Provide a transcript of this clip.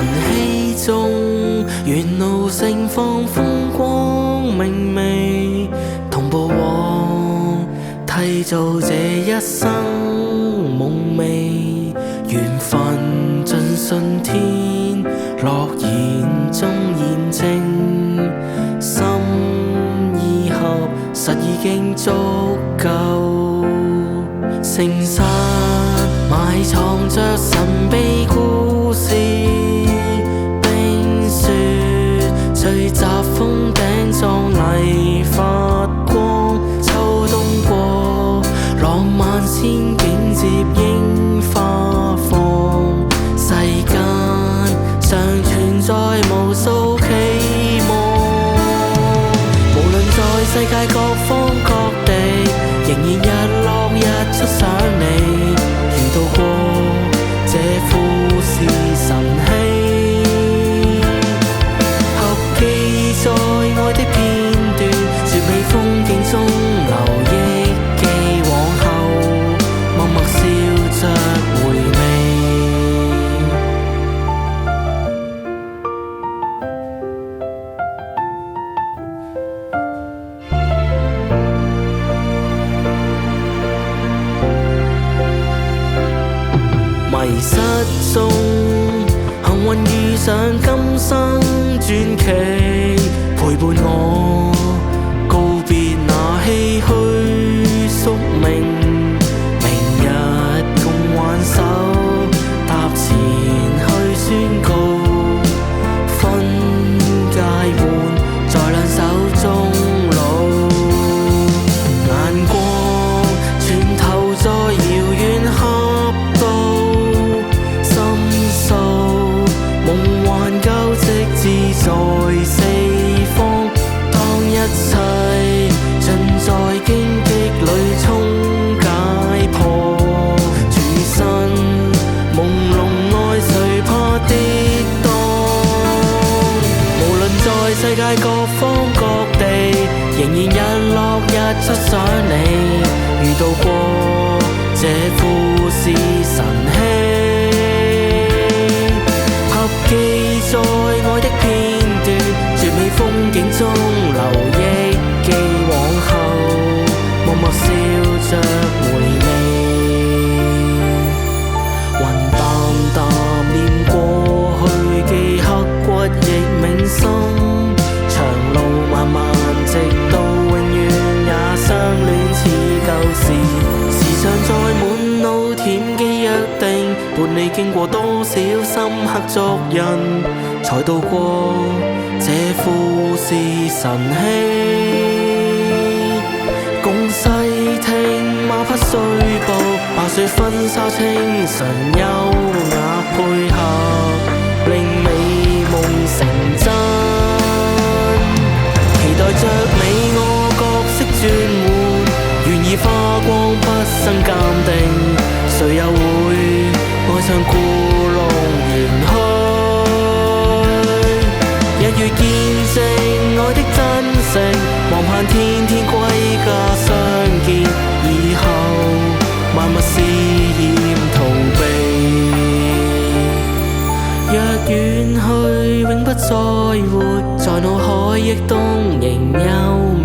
曦中，沿路盛放風光明媚，同步往締造這一生夢寐。緣分盡信天，諾言終驗證，心意合實已經足夠。誠實埋藏着神秘故事，冰雪聚集峰頂壯麗發光。秋冬過，浪漫仙境接櫻花放。世間上存在無數期望，無論在世界各方各地，仍然日落日出想你。遇到過這富士晨曦，合記在愛的片段，絕美風景中留憶記往後，默默笑着回味。迷失中，幸運遇上今生傳奇，陪伴我告別那唏噓宿命。明日共挽手，踏前去宣告，分界換在兩手中路。眼光穿透在遙遠峽道，夢幻交織自在四方。當一切盡在荊棘裏衝解破，處身朦朧內誰怕跌宕？無論在世界各方各地，仍然日落日出想你。遇到過這富士晨曦，記在愛的片段，絕美風景中留憶記往後，默默笑着回味。雲淡淡念過去，記刻骨亦銘心。長路漫漫，直到永遠也相戀似舊時。時常在滿腦甜記約定，伴你經過多少深刻足印，才渡過這富士晨曦。共細聽馬匹碎步，白雪紛紗清純優雅配合，令美夢成真。期待着你我角色轉換，願意花光畢生鑑定，誰又會愛上故弄玄虛？日月見證愛的真誠，望盼天天歸家相見，以後萬物試驗逃避。若遠去永不再活，在腦海憶東瀛優美。